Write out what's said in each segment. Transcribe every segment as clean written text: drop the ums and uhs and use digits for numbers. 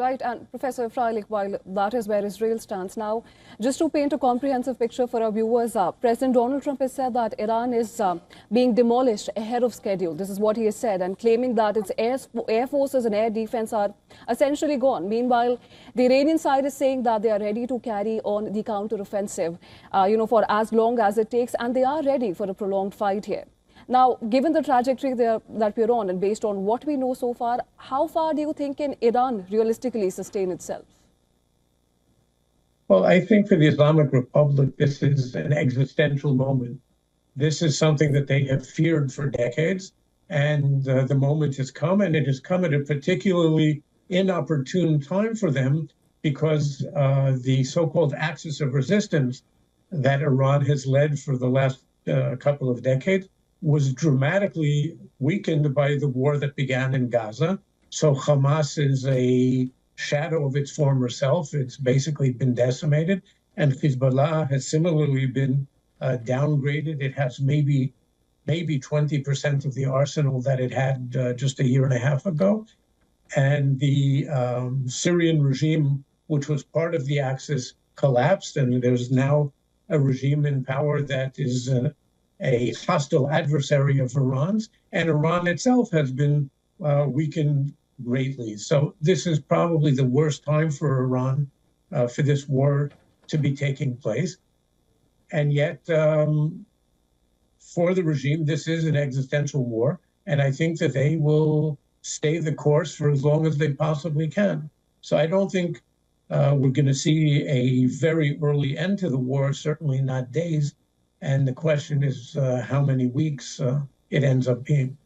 Right, and Professor Freilich, while that is where Israel stands now, just to paint a comprehensive picture for our viewers, President Donald Trump has said that Iran is being demolished ahead of schedule. This is what he has said, and claiming that its air forces and air defense are essentially gone. Meanwhile, the Iranian side is saying that they are ready to carry on the counteroffensive, for as long as it takes, and they are ready for a prolonged fight here. Now, given the trajectory that we're on and based on what we know so far, how far do you think can Iran realistically sustain itself? Well, I think for the Islamic Republic, this is an existential moment. This is something that they have feared for decades, and the moment has come, and it has come at a particularly inopportune time for them because the so-called axis of resistance that Iran has led for the last couple of decades was dramatically weakened by the war that began in Gaza. So Hamas is a shadow of its former self. It's basically been decimated. And Hezbollah has similarly been downgraded. It has maybe 20% of the arsenal that it had just a year and a half ago. And the Syrian regime, which was part of the Axis, collapsed. And there's now a regime in power that is a hostile adversary of Iran's, and Iran itself has been weakened greatly. So this is probably the worst time for Iran for this war to be taking place. And yet, for the regime, this is an existential war, and I think that they will stay the course for as long as they possibly can. So I don't think we're going to see a very early end to the war, certainly not days. And the question is how many weeks it ends up being.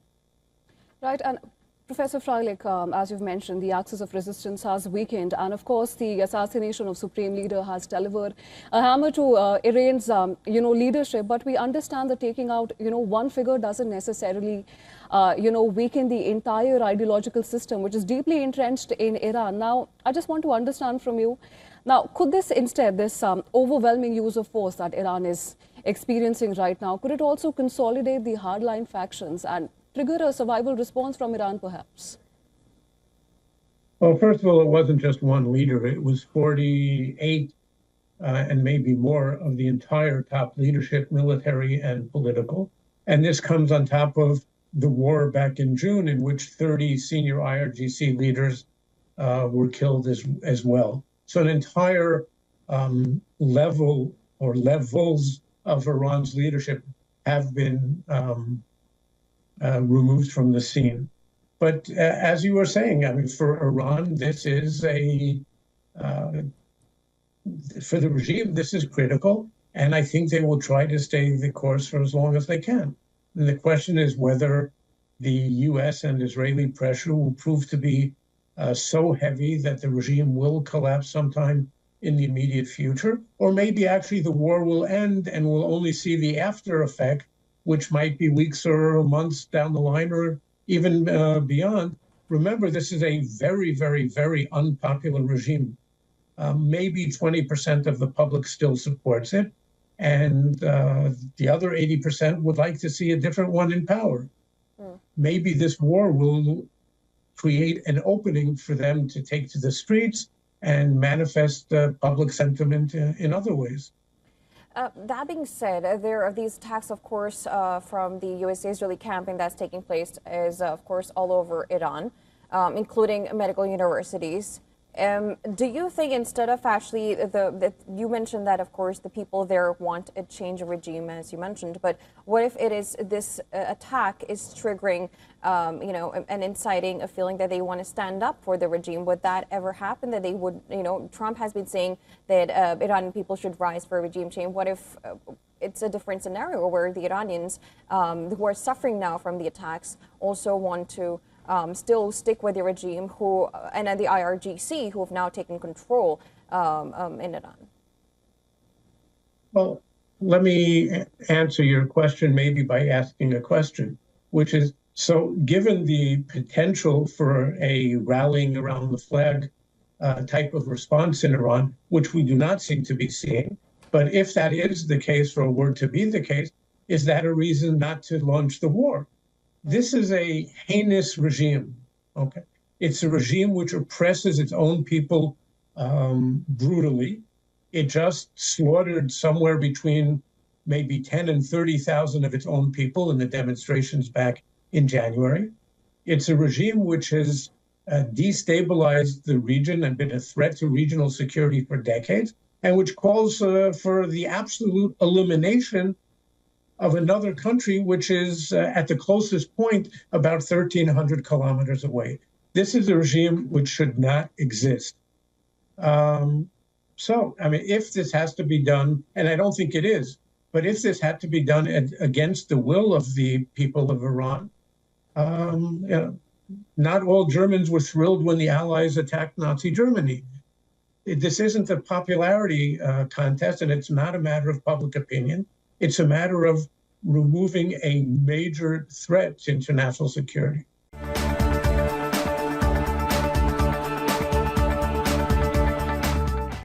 Right. And Professor Freilich, as you've mentioned, the axis of resistance has weakened. And of course, the assassination of Supreme Leader has delivered a hammer to Iran's, leadership. But we understand that taking out, one figure doesn't necessarily, weaken the entire ideological system, which is deeply entrenched in Iran. Now, I just want to understand from you. Now, could this instead, this overwhelming use of force that Iran is experiencing right now, could it also consolidate the hardline factions and trigger a survival response from Iran, perhaps? Well, first of all, it wasn't just one leader. It was 48 and maybe more of the entire top leadership, military and political. And this comes on top of the war back in June, in which 30 senior IRGC leaders were killed as well. So an entire level or levels of Iran's leadership have been removed from the scene. But as you were saying, I mean, for Iran, this is for the regime, this is critical. And I think they will try to stay the course for as long as they can. And the question is whether the US and Israeli pressure will prove to be so heavy that the regime will collapse sometime in the immediate future, or maybe actually the war will end and we'll only see the after effect, which might be weeks or months down the line or even beyond. Remember, this is a very, very, very unpopular regime. Maybe 20% of the public still supports it, and the other 80% would like to see a different one in power. Maybe this war will create an opening for them to take to the streets and manifest public sentiment in other ways. That being said, there are these attacks, of course, from the US-Israeli campaign that's taking place is, of course, all over Iran, including medical universities. Do you think instead of actually, you mentioned that, of course, the people there want a change of regime, as you mentioned, but what if it is this attack is triggering, and inciting a feeling that they want to stand up for the regime? Would that ever happen, that they would, Trump has been saying that Iranian people should rise for a regime change. What if it's a different scenario where the Iranians who are suffering now from the attacks also want to still stick with the regime and the IRGC who have now taken control in Iran? Well, let me answer your question maybe by asking a question, which is, so given the potential for a rallying around the flag type of response in Iran, which we do not seem to be seeing, but if that is the case or were to be the case, is that a reason not to launch the war? This is a heinous regime, okay? It's a regime which oppresses its own people brutally. It just slaughtered somewhere between maybe 10 and 30,000 of its own people in the demonstrations back in January. It's a regime which has destabilized the region and been a threat to regional security for decades, and which calls for the absolute elimination of another country which is at the closest point about 1,300 kilometers away. This is a regime which should not exist. So, I mean, if this has to be done, and I don't think it is, but if this had to be done against the will of the people of Iran, you know, not all Germans were thrilled when the Allies attacked Nazi Germany. This isn't a popularity contest, and it's not a matter of public opinion. It's a matter of removing a major threat to international security.